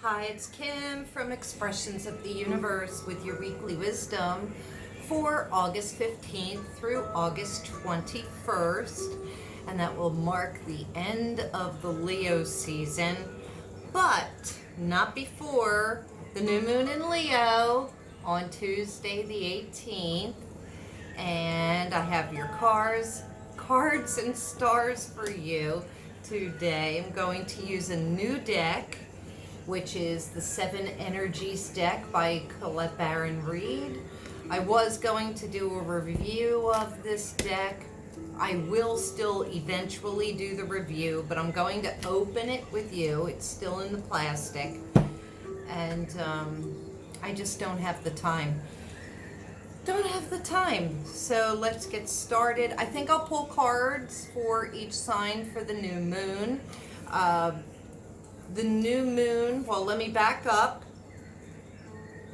Hi, it's Kim from Expressions of the Universe with your weekly wisdom for August 15th through August 21st. And that will mark the end of the Leo season, but not before the new moon in Leo on Tuesday the 18th. And I have your cards and stars for you today. I'm going to use a new deck, which is the Seven Energies deck by Colette Baron Reid. I was going to do a review of this deck. I will still eventually do the review, but I'm going to open it with you. It's still in the plastic, and I just don't have the time. So let's get started. I think I'll pull cards for each sign for the new moon. The new moon, well, let me back up.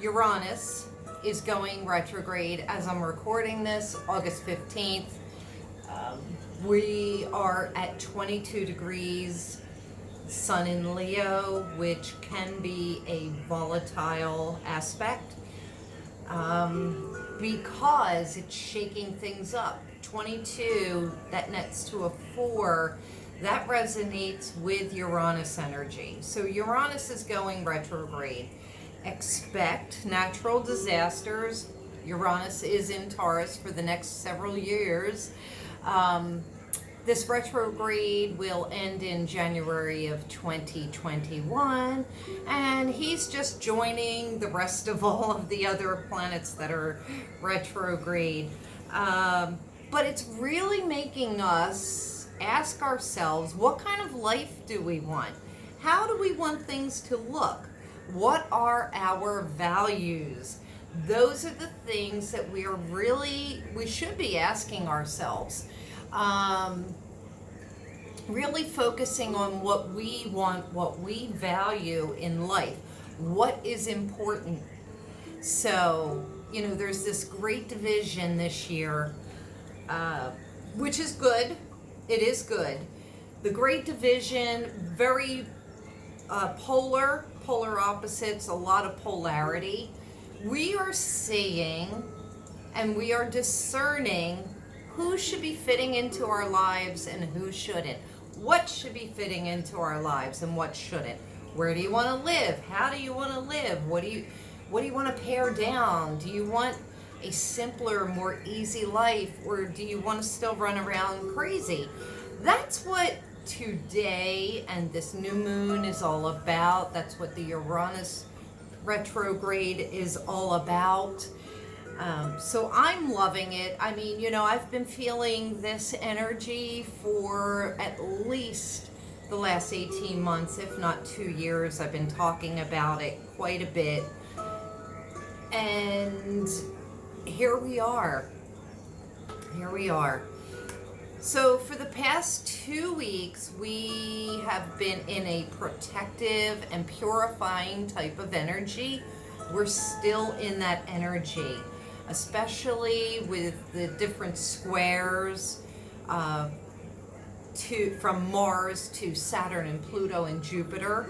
Uranus is going retrograde as I'm recording this, August 15th. We are at 22 degrees, Sun in Leo, which can be a volatile aspect because it's shaking things up. 22, that nets to a 4. That resonates with Uranus energy. So Uranus is going retrograde. Expect natural disasters. Uranus is in Taurus for the next several years. This retrograde will end in January of 2021, and he's just joining the rest of all of the other planets that are retrograde. But it's really making us ask ourselves, what kind of life do we want? How do we want things to look? What are our values? Those are the things that we should be asking ourselves. Really focusing on what we want, what we value in life, what is important. So, there's this great division this year, which is good. It is good. The Great Division, very polar opposites, a lot of polarity. We are seeing and we are discerning who should be fitting into our lives and who shouldn't. What should be fitting into our lives and what shouldn't. Where do you want to live? How do you want to live? What do you want to pare down? Do you want a simpler, more easy life, or do you want to still run around crazy? That's what today and this new moon is all about. That's what the Uranus retrograde is all about. So I'm loving it. I mean, I've been feeling this energy for at least the last 18 months, if not 2 years. I've been talking about it quite a bit. And here we are. So for the past 2 weeks, we have been in a protective and purifying type of energy. We're still in that energy, especially with the different squares from Mars to Saturn and Pluto and Jupiter.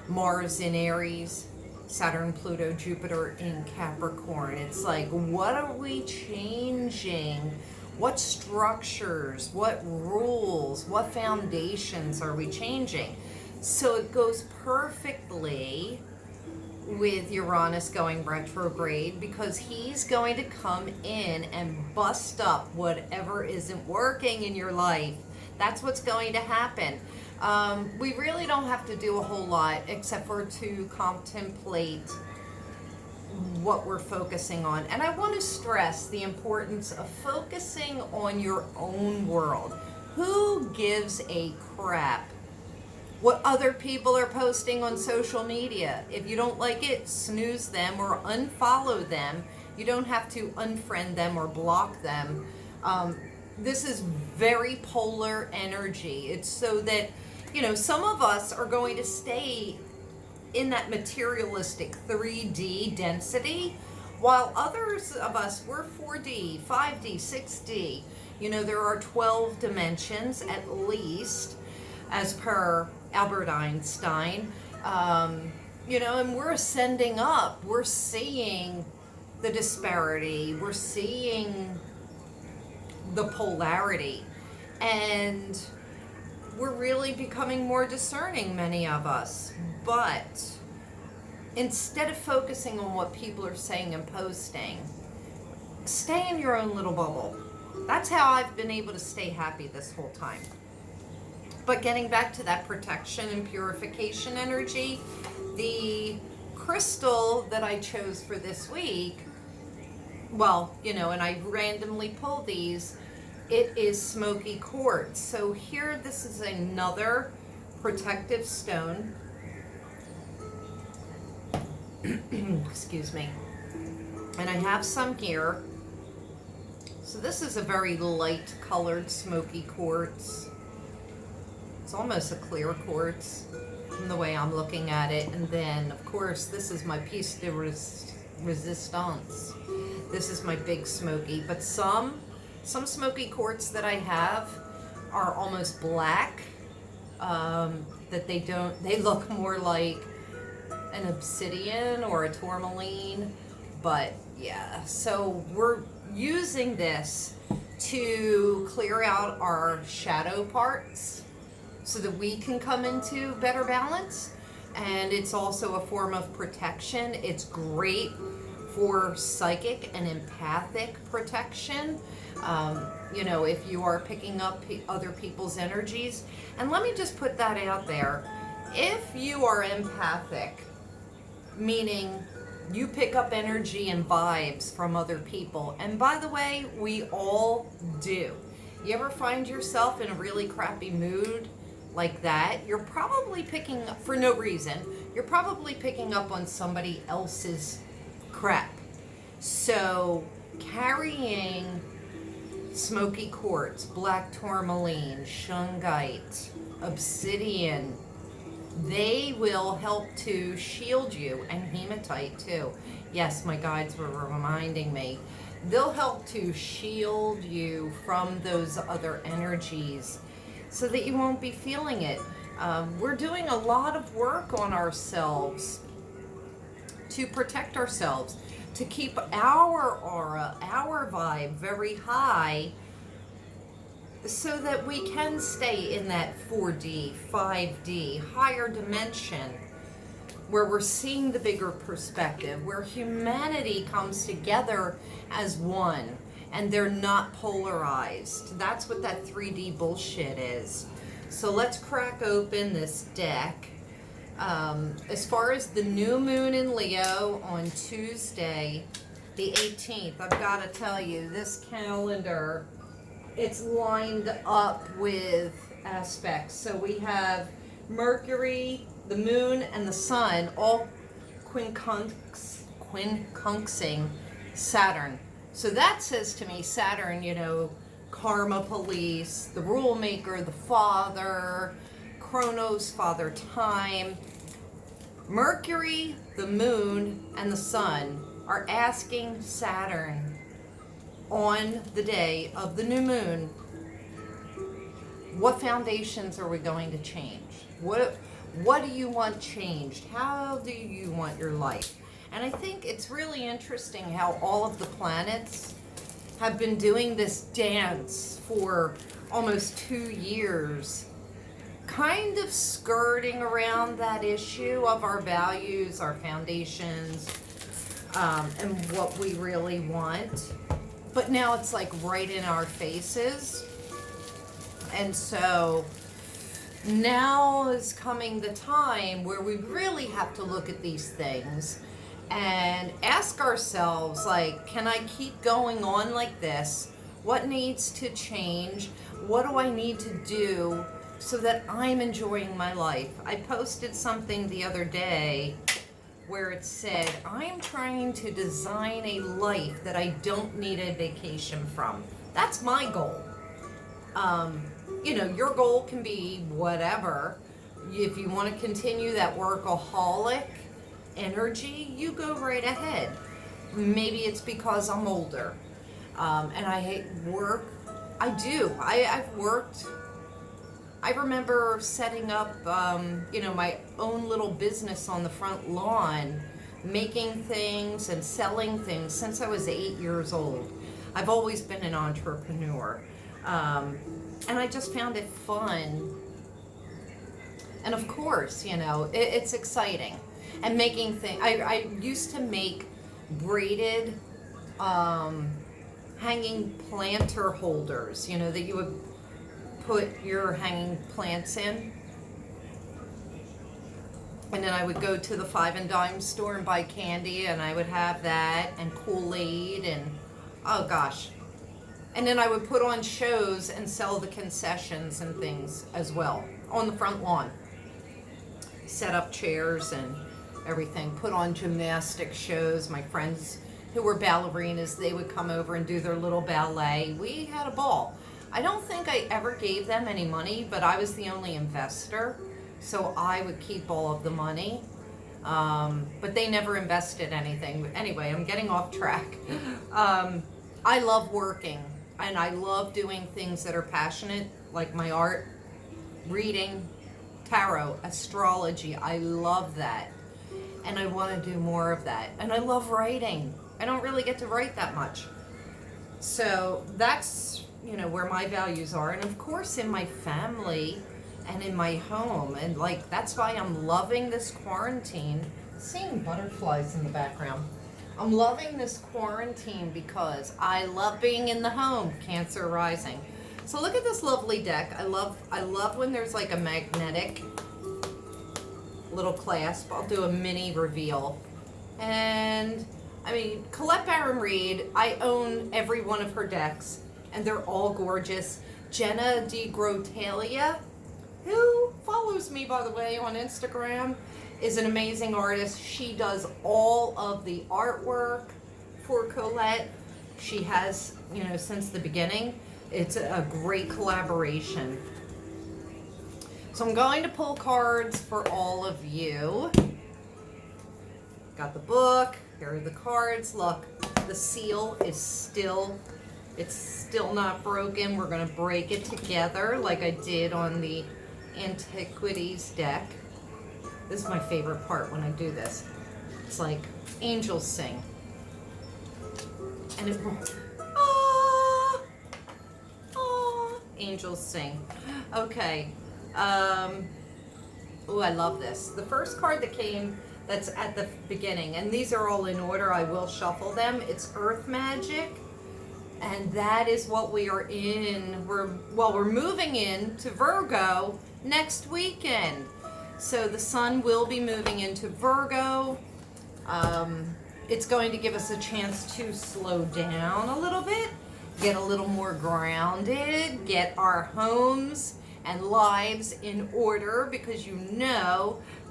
Mars in Aries, Saturn, Pluto, Jupiter in Capricorn. It's like, what are we changing? What structures, what rules, what foundations are we changing? So it goes perfectly with Uranus going retrograde, because he's going to come in and bust up whatever isn't working in your life. That's what's going to happen. We really don't have to do a whole lot except for to contemplate what we're focusing on. And I want to stress the importance of focusing on your own world. Who gives a crap what other people are posting on social media? If you don't like it, snooze them or unfollow them. You don't have to unfriend them or block them. This is very polar energy. It's so that, some of us are going to stay in that materialistic 3D density, while others of us, we're 4D, 5D, 6D. There are 12 dimensions at least, as per Albert Einstein. and we're ascending up. We're seeing the disparity. We're seeing the polarity. And we're really becoming more discerning, many of us. But instead of focusing on what people are saying and posting, stay in your own little bubble. That's how I've been able to stay happy this whole time. But getting back to that protection and purification energy, the crystal that I chose for this week, well, and I randomly pull these, it is smoky quartz. So here, this is another protective stone. Excuse me. And I have some here. So this is a very light colored smoky quartz. It's almost a clear quartz from the way I'm looking at it. And then, of course, this is my piece de resistance. This is my big smoky. But some smoky quartz that I have are almost black. That they look more like an obsidian or a tourmaline. But yeah, so we're using this to clear out our shadow parts so that we can come into better balance. And it's also a form of protection. It's great for psychic and empathic protection. If you are picking up other people's energies. And let me just put that out there. If you are empathic, meaning you pick up energy and vibes from other people. And by the way, we all do. You ever find yourself in a really crappy mood like that? You're probably picking up, for no reason, you're probably picking up on somebody else's crap. So carrying smoky quartz, black tourmaline, shungite, obsidian, they will help to shield you, and hematite too. Yes, my guides were reminding me. They'll help to shield you from those other energies so that you won't be feeling it. We're doing a lot of work on ourselves to protect ourselves, to keep our aura, our vibe very high, so that we can stay in that 4D, 5D, higher dimension, where we're seeing the bigger perspective, where humanity comes together as one, and they're not polarized. That's what that 3D bullshit is. So let's crack open this deck. As far as the new moon in Leo on Tuesday, the 18th, I've got to tell you, this calendar, it's lined up with aspects. So we have Mercury, the moon, and the sun all quincunxing Saturn. So that says to me, Saturn, karma police, the rule maker, the father, Chronos, father time. Mercury, the moon, and the sun are asking Saturn on the day of the new moon, what foundations are we going to change? What do you want changed? How do you want your life? And I think it's really interesting how all of the planets have been doing this dance for almost 2 years, kind of skirting around that issue of our values, our foundations, and what we really want. But now it's like right in our faces. And so now is coming the time where we really have to look at these things and ask ourselves, like, can I keep going on like this? What needs to change? What do I need to do so that I'm enjoying my life? I posted something the other day where it said, I'm trying to design a life that I don't need a vacation from. That's my goal. Your goal can be whatever. If you want to continue that workaholic energy, you go right ahead. Maybe it's because I'm older, and I hate work. I do. I've worked I remember setting up, my own little business on the front lawn, making things and selling things since I was 8 years old. I've always been an entrepreneur. And I just found it fun. And of course, it's exciting. And making things, I used to make braided hanging planter holders, that you would put your hanging plants in. And then I would go to the 5 and dime store and buy candy, and I would have that and Kool-Aid and oh gosh. And then I would put on shows and sell the concessions and things as well on the front lawn. Set up chairs and everything. Put on gymnastic shows. My friends who were ballerinas, they would come over and do their little ballet. We had a ball. I don't think I ever gave them any money, but I was the only investor, so I would keep all of the money. But they never invested anything. Anyway, I'm getting off track. I love working, and I love doing things that are passionate, like my art, reading, tarot, astrology. I love that, and I want to do more of that. And I love writing. I don't really get to write that much. So that's, where my values are. And of course in my family and in my home. And that's why I'm loving this quarantine. Seeing butterflies in the background. I'm loving this quarantine because I love being in the home, Cancer rising. So look at this lovely deck. I love when there's like a magnetic little clasp. I'll do a mini reveal. And Colette Baron Reid, I own every one of her decks, and they're all gorgeous. Jenna DeGrotalia, who follows me, by the way, on Instagram, is an amazing artist. She does all of the artwork for Colette. She has, since the beginning. It's a great collaboration. So I'm going to pull cards for all of you. Got the book. Here are the cards. Look, the seal is still not broken. We're going to break it together like I did on the Antiquities deck. This is my favorite part when I do this. It's like angels sing. And it angels sing. Okay. Oh, I love this. The first card that came, that's at the beginning, and these are all in order. I will shuffle them. It's Earth Magic, and that is what we are in. We're moving into Virgo next weekend. So the sun will be moving into Virgo. It's going to give us a chance to slow down a little bit, get a little more grounded, get our homes and lives in order, because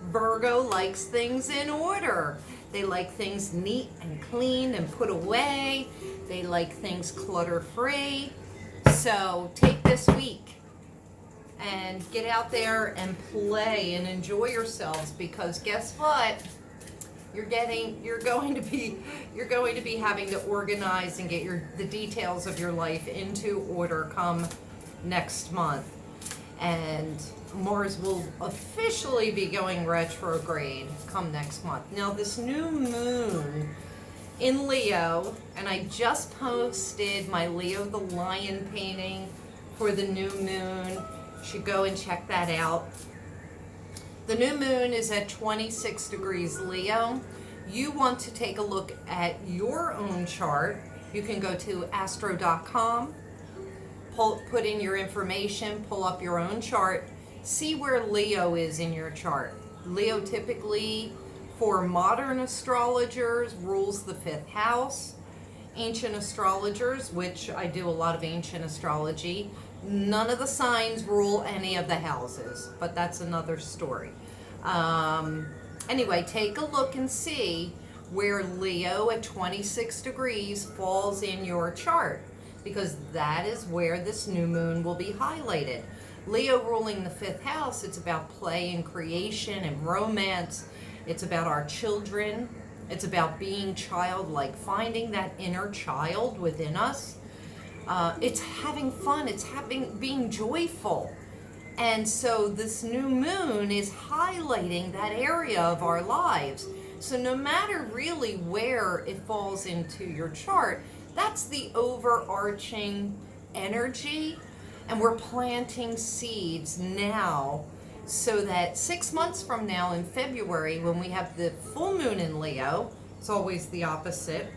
Virgo likes things in order. They like things neat and clean and put away. They like things clutter-free. So take this week and get out there and play and enjoy yourselves, because guess what? You're going to be having to organize and get the details of your life into order come next month. And Mars will officially be going retrograde come next month. Now, this new moon in Leo, and I just posted my Leo the Lion painting for the new moon. You should go and check that out. The new moon is at 26 degrees Leo. You want to take a look at your own chart. You can go to astro.com. Put in your information, pull up your own chart, see where Leo is in your chart. Leo typically, for modern astrologers, rules the 5th house. Ancient astrologers, which I do a lot of ancient astrology, none of the signs rule any of the houses, but that's another story. Anyway, take a look and see where Leo at 26 degrees falls in your chart, because that is where this new moon will be highlighted. Leo ruling the 5th house, it's about play and creation and romance. It's about our children. It's about being childlike, finding that inner child within us. It's having fun. It's being joyful. And so this new moon is highlighting that area of our lives. So no matter really where it falls into your chart, that's the overarching energy. And we're planting seeds now so that 6 months from now in February, when we have the full moon in Leo, it's always the opposite,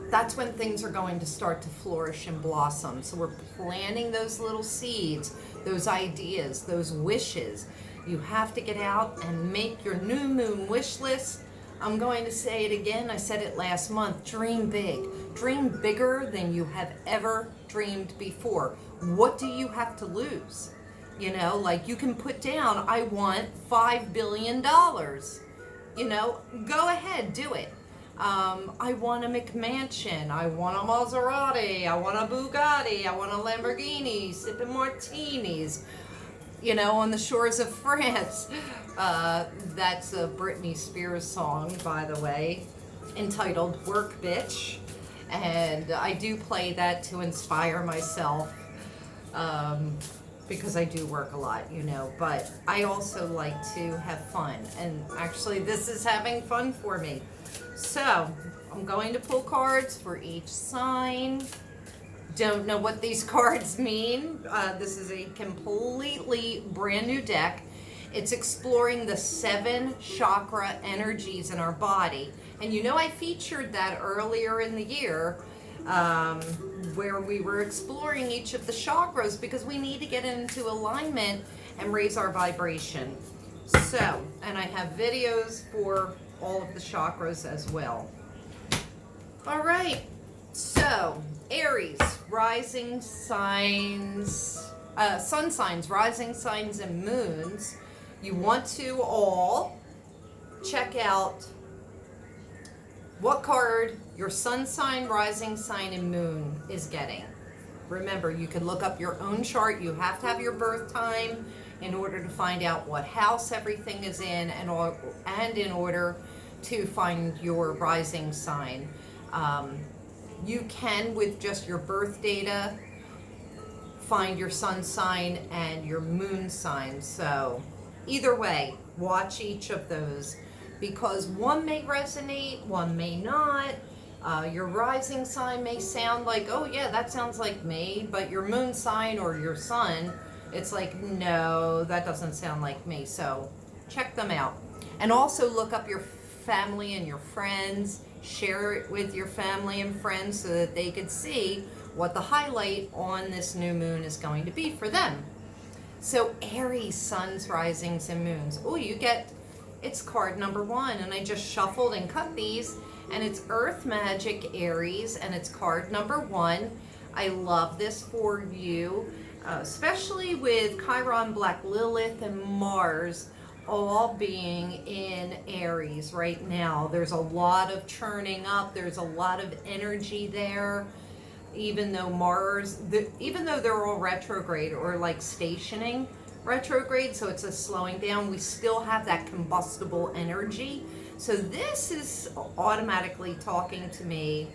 that's when things are going to start to flourish and blossom. So we're planting those little seeds, those ideas, those wishes. You have to get out and make your new moon wish list. I'm going to say it again. I said it last month. Dream big. Dream bigger than you have ever dreamed before. What do you have to lose? You know, like you can put down, I want $5 billion. You know, go ahead, do it. I want a McMansion, I want a Maserati, I want a Bugatti, I want a Lamborghini, sipping martinis, you know, on the shores of France. That's a Britney Spears song, by the way, entitled Work Bitch. And I do play that to inspire myself, because I do work a lot, you know, but I also like to have fun. And actually, this is having fun for me. So, I'm going to pull cards for each sign. Don't know what these cards mean. This is a completely brand new deck. It's exploring the 7 chakra energies in our body. And you know, I featured that earlier in the year, where we were exploring each of the chakras because we need to get into alignment and raise our vibration. So, and I have videos for all of the chakras as well. All right, so Aries, rising signs, sun signs, rising signs, and moons. You want to all check out what card your sun sign, rising sign, and moon is getting. Remember, you can look up your own chart. You have to have your birth time in order to find out what house everything is in, and in order to find your rising sign. You can, with just your birth data, find your sun sign and your moon sign. So either way, watch each of those, because one may resonate, one may not. Your rising sign may sound like, oh yeah, that sounds like me, but your moon sign or your sun, it's like, no, that doesn't sound like me. So check them out. And also look up your family and your friends. Share it with your family and friends so that they could see what the highlight on this new moon is going to be for them. So Aries, suns, risings, and moons. Oh, you get, it's card number 1, and I just shuffled and cut these, and it's Earth Magic Aries, and it's card number 1. I love this for you, especially with Chiron, Black Lilith, and Mars all being in Aries right now. There's a lot of churning up. There's a lot of energy there. Even though even though they're all retrograde or like stationing retrograde, so it's a slowing down, we still have that combustible energy. So this is automatically talking to me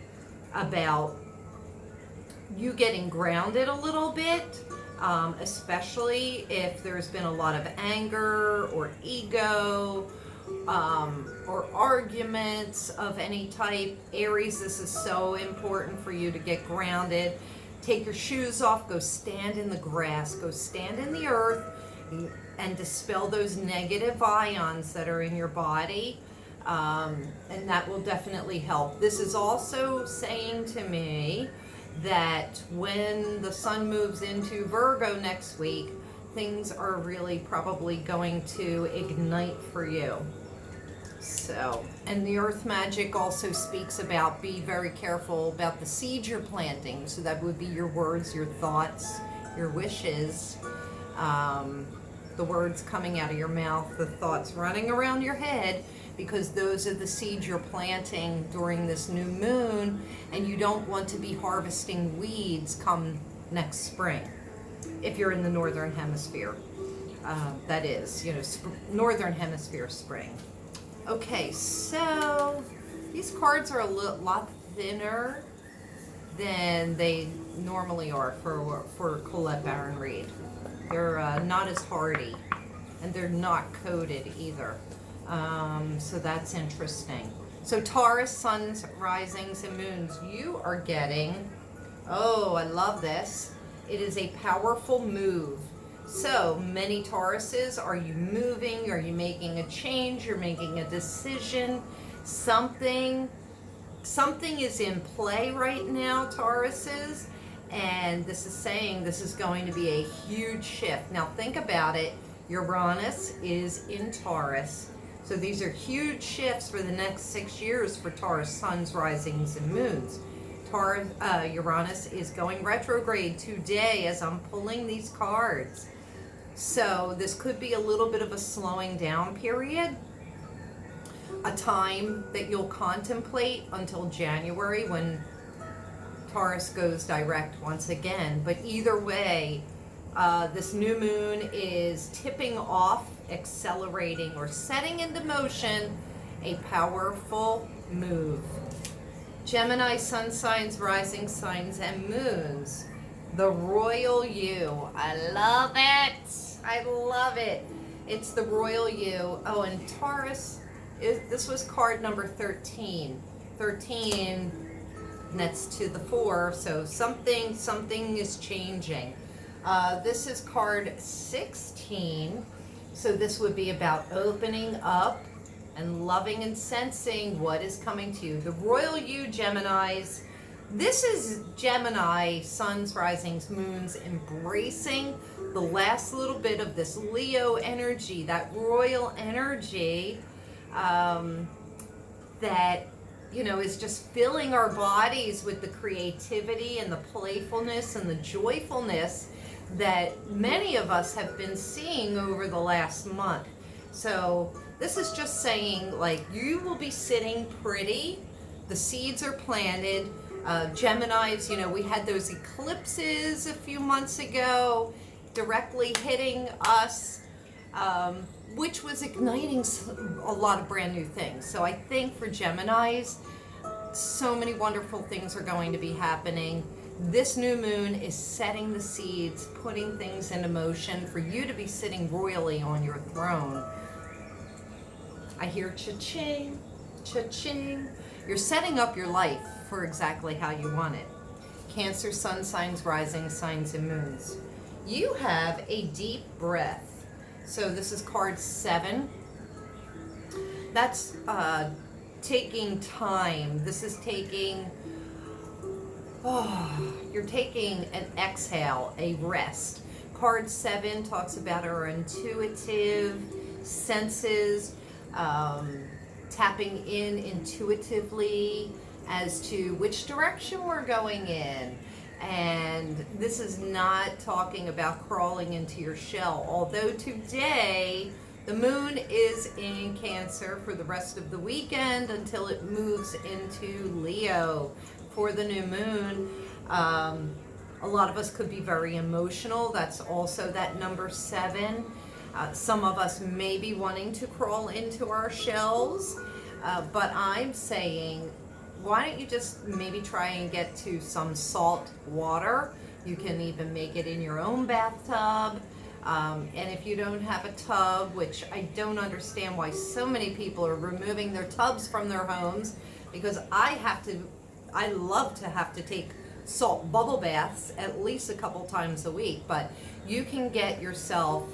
about you getting grounded a little bit, especially if there's been a lot of anger or ego, or arguments of any type. Aries, this is so important for you to get grounded. Take your shoes off, go stand in the grass, go stand in the earth, and dispel those negative ions that are in your body, and that will definitely help. This is also saying to me that when the sun moves into Virgo next week, things are really probably going to ignite for you. So, and the Earth Magic also speaks about, be very careful about the seeds you're planting. So that would be your words, your thoughts, your wishes, the words coming out of your mouth, the thoughts running around your head, because those are the seeds you're planting during this new moon, and you don't want to be harvesting weeds come next spring, if you're in the Northern Hemisphere. That is, Northern Hemisphere spring. Okay, so these cards are a lot thinner than they normally are for Colette Baron Reid. They're not as hardy, and they're not coated either. So that's interesting. So Taurus, suns, risings, and moons, you are getting, oh, I love this. It is a powerful move. So many Tauruses, are you moving? Are you making a change? You're making a decision. Something is in play right now, Tauruses. And this is saying this is going to be a huge shift. Now think about it. Uranus is in Taurus. So these are huge shifts for the next 6 years for Taurus, suns, risings, and moons. Uranus is going retrograde today as I'm pulling these cards. So this could be a little bit of a slowing down period, a time that you'll contemplate until January when Taurus goes direct once again. But either way, this new moon is tipping off, accelerating, or setting into motion a powerful move. Gemini, sun signs, rising signs, and moons. The royal you. I love it. I love it. It's the royal you. Oh, and Taurus, this was card number 13. 13 nets to the 4, so something is changing. This is card 16, so this would be about opening up and loving and sensing what is coming to you. The royal you, Geminis. This is Gemini, suns, risings, moons, embracing the last little bit of this Leo energy, that royal energy that, you know, is just filling our bodies with the creativity and the playfulness and the joyfulness that many of us have been seeing over the last month. So this is just saying, like, you will be sitting pretty. The seeds are planted. Geminis, you know, we had those eclipses a few months ago directly hitting us, which was igniting a lot of brand new things. So I think for Geminis, so many wonderful things are going to be happening. This new moon is setting the seeds, putting things into motion for you to be sitting royally on your throne. I hear cha-ching, cha-ching. You're setting up your life for exactly how you want it. Cancer, sun signs, rising signs, and moons. You have a deep breath. So this is card 7. That's taking time. This is taking, you're taking an exhale, a rest. Card 7 talks about our intuitive senses, tapping in intuitively as to which direction we're going in. And this is not talking about crawling into your shell, although today the moon is in Cancer for the rest of the weekend until it moves into Leo for the new moon. A lot of us could be very emotional. That's also that number 7. Some of us may be wanting to crawl into our shells, but I'm saying, why don't you just maybe try and get to some salt water? You can even make it in your own bathtub. And if you don't have a tub, which I don't understand why so many people are removing their tubs from their homes, because I love to have to take salt bubble baths at least a couple times a week, but you can get yourself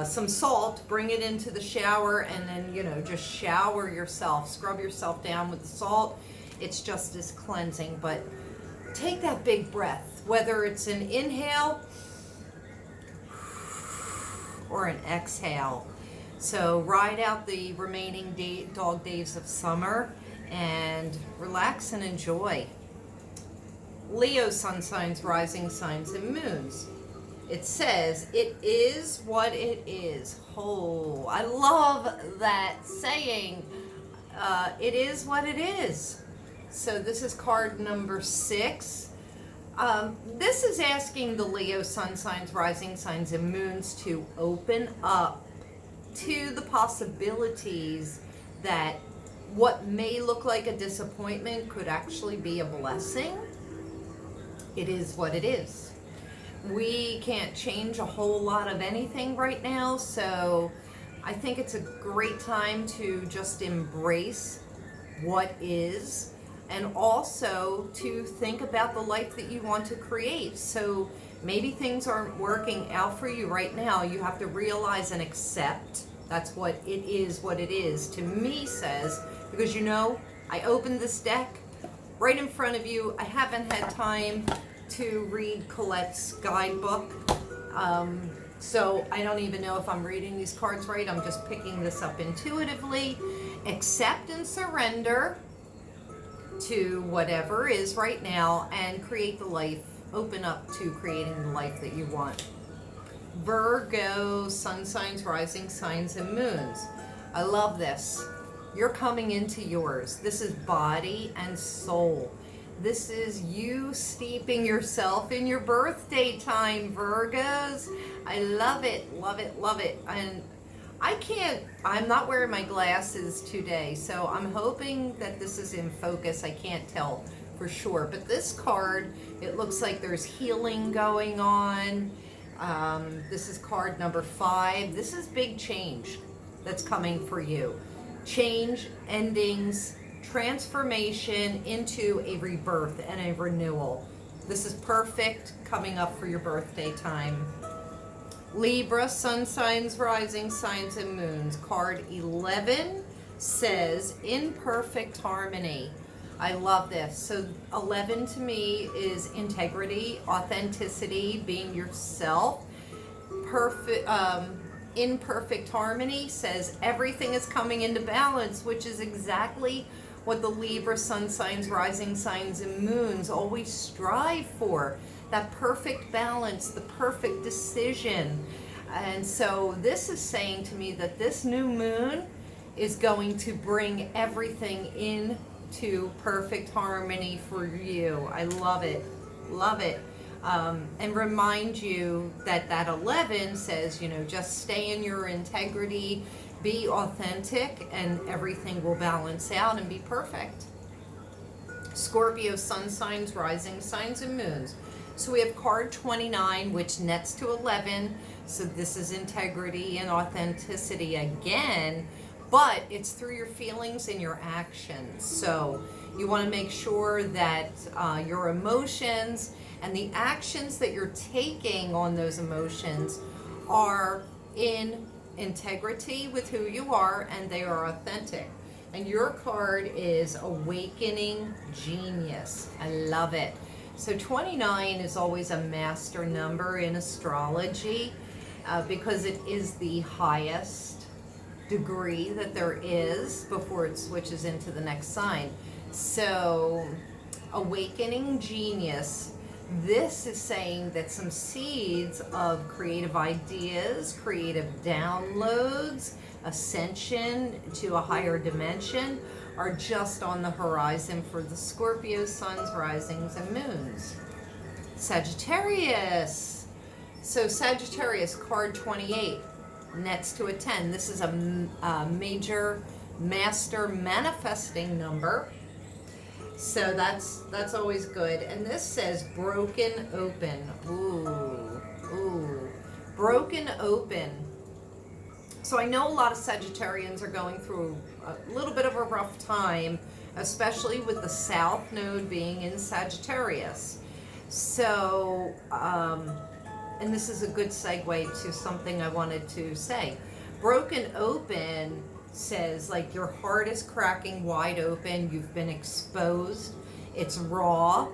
some salt, bring it into the shower, and then, you know, just shower yourself, scrub yourself down with the salt. It's just as cleansing. But take that big breath, whether it's an inhale or an exhale. So ride out the remaining dog days of summer and relax and enjoy. Leo, sun signs, rising signs, and moons. It says, it is what it is. Oh, I love that saying. It is what it is. So this is card number 6. This is asking the Leo, sun signs, rising signs, and moons to open up to the possibilities that what may look like a disappointment could actually be a blessing. It is what it is. We can't change a whole lot of anything right now, so I think it's a great time to just embrace what is, and also to think about the life that you want to create. So maybe things aren't working out for you right now. You have to realize and accept that's what it is to me says, because I opened this deck right in front of you. I haven't had time to read Colette's guidebook, so I don't even know if I'm reading these cards right. I'm just picking this up intuitively. Accept and surrender to whatever is right now and create the life. Open up to creating the life that you want. Virgo, sun signs, rising signs, and moons. I love this. You're coming into yours. This is body and soul. This is you steeping yourself in your birthday time, Virgos. I love it, love it, love it. And I'm not wearing my glasses today, so I'm hoping that this is in focus. I can't tell for sure. But this card, it looks like there's healing going on. This is card number 5. This is big change that's coming for you. Change, endings, transformation into a rebirth and a renewal. This is perfect coming up for your birthday time. Libra, sun signs, rising signs, and moons. Card 11 says in perfect harmony. I love this. So 11 to me is integrity, authenticity, being yourself. In perfect harmony says everything is coming into balance, which is exactly what the Libra, sun signs, rising signs, and moons always strive for. That perfect balance, the perfect decision. And so this is saying to me that this new moon is going to bring everything into perfect harmony for you. I love it. Love it. And remind you that 11 says, just stay in your integrity, be authentic, and everything will balance out and be perfect. Scorpio, sun signs, rising signs, and moons. So we have card 29, which nets to 11. So this is integrity and authenticity again, but it's through your feelings and your actions. So you want to make sure that your emotions and the actions that you're taking on those emotions are in integrity with who you are, and they are authentic. And your card is Awakening Genius. I love it. So 29 is always a master number in astrology because it is the highest degree that there is before it switches into the next sign. So Awakening Genius, this is saying that some seeds of creative ideas, creative downloads, ascension to a higher dimension are just on the horizon for the Scorpio, suns, risings, and moons. Sagittarius. So Sagittarius, card 28, nets to a 10. This is a major master manifesting number. So that's always good. And this says broken open. Ooh. Broken open. So I know a lot of Sagittarians are going through a little bit of a rough time, especially with the South Node being in Sagittarius. So, and this is a good segue to something I wanted to say. Broken open says like your heart is cracking wide open, you've been exposed, it's raw,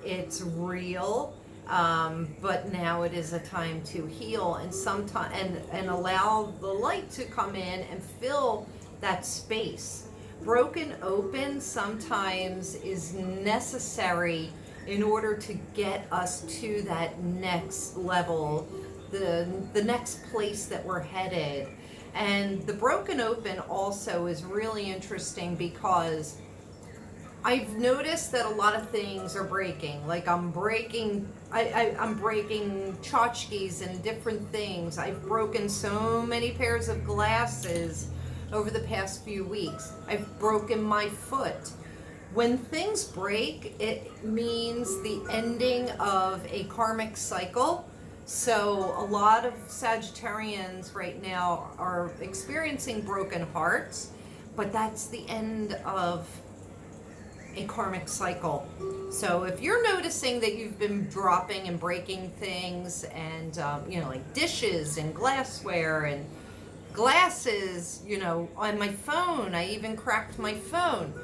it's real, but now it is a time to heal and allow the light to come in and fill that space. Broken open sometimes is necessary in order to get us to that next level, the next place that we're headed. And the broken open also is really interesting because I've noticed that a lot of things are breaking. Like I'm breaking tchotchkes and different things. I've broken so many pairs of glasses over the past few weeks. I've broken my foot. When things break, it means the ending of a karmic cycle So a lot of Sagittarians right now are experiencing broken hearts, but that's the end of a karmic cycle. So if you're noticing that you've been dropping and breaking things and, like dishes and glassware and glasses, on my phone, I even cracked my phone.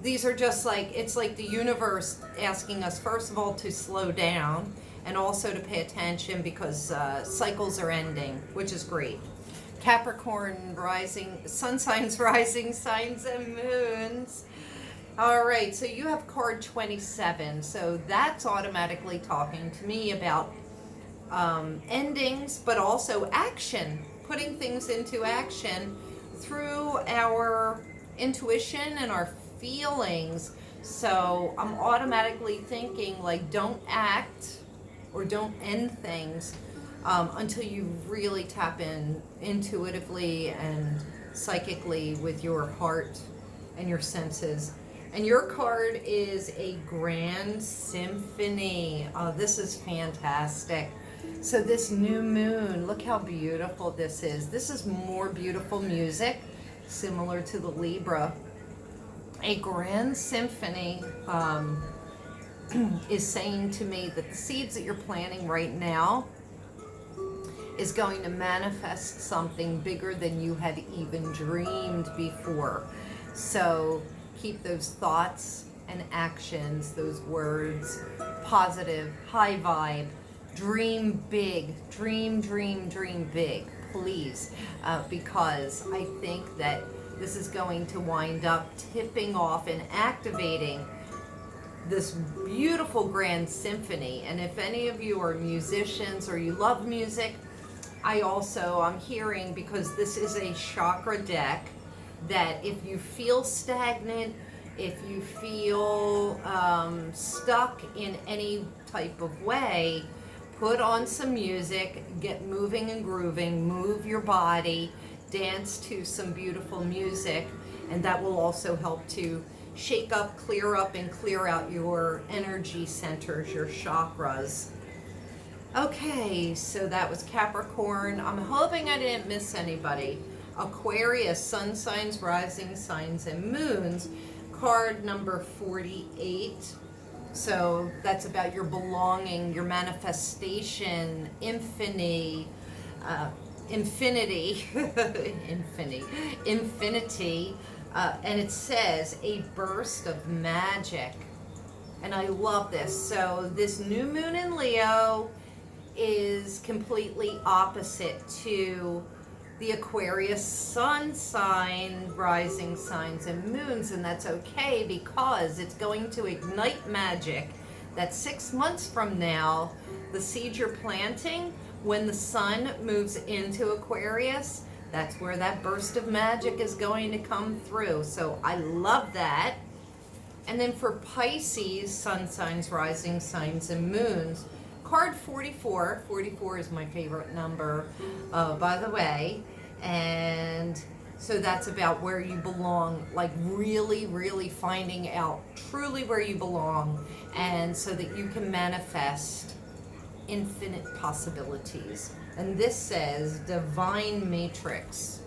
These are just like, it's like the universe asking us, first of all, to slow down and also to pay attention because cycles are ending, which is great. Capricorn rising, sun signs, rising signs, and moons. All right, so you have card 27. So that's automatically talking to me about endings, but also action, putting things into action through our intuition and our feelings. So I'm automatically thinking like, don't act or don't end things until you really tap in intuitively and psychically with your heart and your senses. And your card is a grand symphony. Oh, this is fantastic. So this new moon, look how beautiful this is. This is more beautiful music, similar to the Libra. A grand symphony is saying to me that the seeds that you're planting right now is going to manifest something bigger than you had even dreamed before. So keep those thoughts and actions, those words, positive, high vibe, dream big, dream big, please, because I think that this is going to wind up tipping off and activating this beautiful grand symphony. And if any of you are musicians or you love music, I'm hearing, because this is a chakra deck, that if you feel stagnant, if you feel stuck in any type of way, put on some music, get moving and grooving, move your body, dance to some beautiful music, and that will also help to shake up, clear up, and clear out your energy centers, your chakras. Okay, so that was Capricorn. I'm hoping I didn't miss anybody. Aquarius, sun signs, rising signs, and moons. Card number 48. So that's about your belonging, your manifestation, infinity, and it says a burst of magic. And I love this. So this new moon in Leo is completely opposite to the Aquarius sun sign, rising signs, and moons, and that's okay because it's going to ignite magic that 6 months from now, the seed you're planting, when the sun moves into Aquarius, that's where that burst of magic is going to come through. So I love that. And then for Pisces, sun signs, rising signs, and moons, card 44. 44 is my favorite number, by the way. And so that's about where you belong, like really finding out truly where you belong, and so that you can manifest infinite possibilities. And this says divine matrix.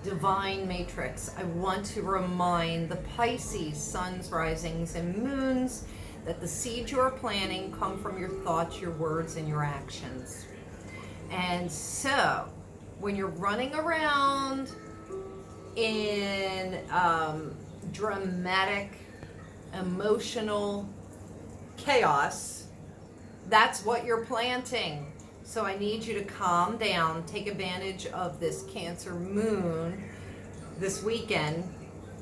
Divine matrix. I want to remind the Pisces, suns, risings, and moons that the seeds you are planting come from your thoughts, your words, and your actions. And so when you're running around in dramatic, emotional chaos, that's what you're planting. So I need you to calm down, take advantage of this Cancer moon this weekend,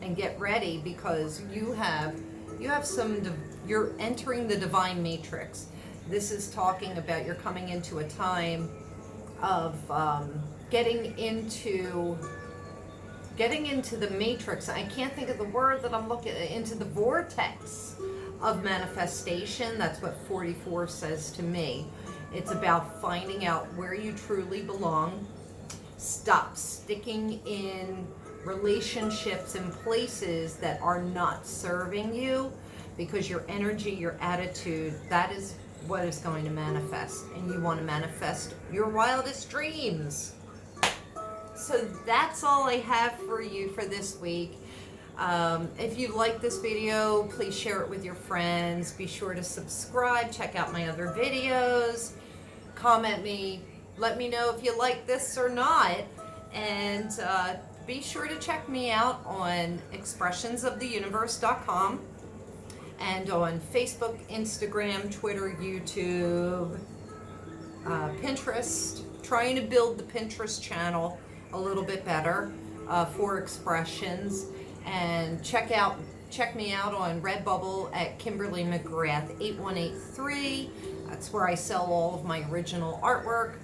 and get ready, because you're entering the divine matrix. This is talking about you're coming into a time of getting into the matrix. I can't think of the word that I'm looking at, into the vortex of manifestation. That's what 44 says to me. It's about finding out where you truly belong. Stop sticking in relationships and places that are not serving you, because your energy, your attitude, that is what is going to manifest, and you want to manifest your wildest dreams. So that's all I have for you for this week. If you like this video, please share it with your friends. Be sure to subscribe, check out my other videos, comment me, let me know if you like this or not, and be sure to check me out on expressionsoftheuniverse.com and on Facebook, Instagram, Twitter, YouTube, Pinterest. Trying to build the Pinterest channel a little bit better for expressions. And check me out on Redbubble at Kimberly McGrath 8183. That's where I sell all of my original artwork.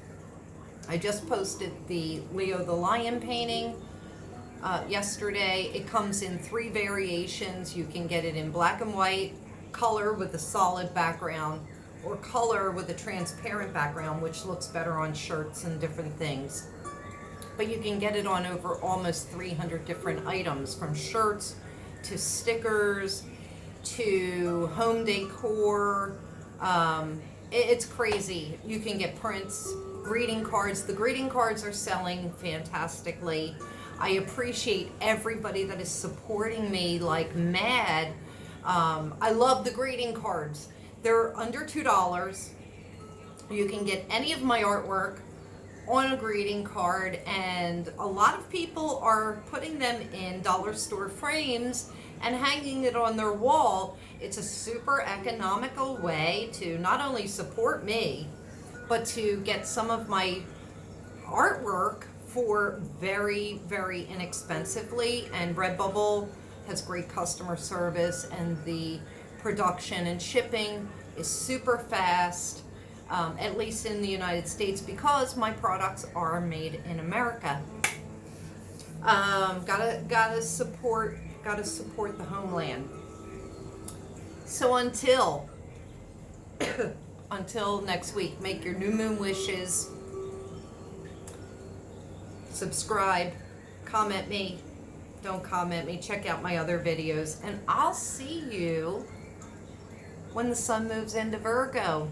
I just posted the Leo the Lion painting yesterday. It comes in 3 variations. You can get it in black and white, color with a solid background, or color with a transparent background, which looks better on shirts and different things. But you can get it on over almost 300 different items, from shirts to stickers to home decor. It's crazy. You can get prints, greeting cards. The greeting cards are selling fantastically. I appreciate everybody that is supporting me like mad. I love the greeting cards. They're under $2. You can get any of my artwork on a greeting card, and a lot of people are putting them in dollar store frames and hanging it on their wall. It's a super economical way to not only support me, but to get some of my artwork for very, very inexpensively. And Redbubble has great customer service, and the production and shipping is super fast. At least in the United States, because my products are made in America. Gotta support the homeland. So until next week, make your new moon wishes. Subscribe, comment me, don't comment me, check out my other videos, and I'll see you when the sun moves into Virgo.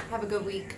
Have a good week.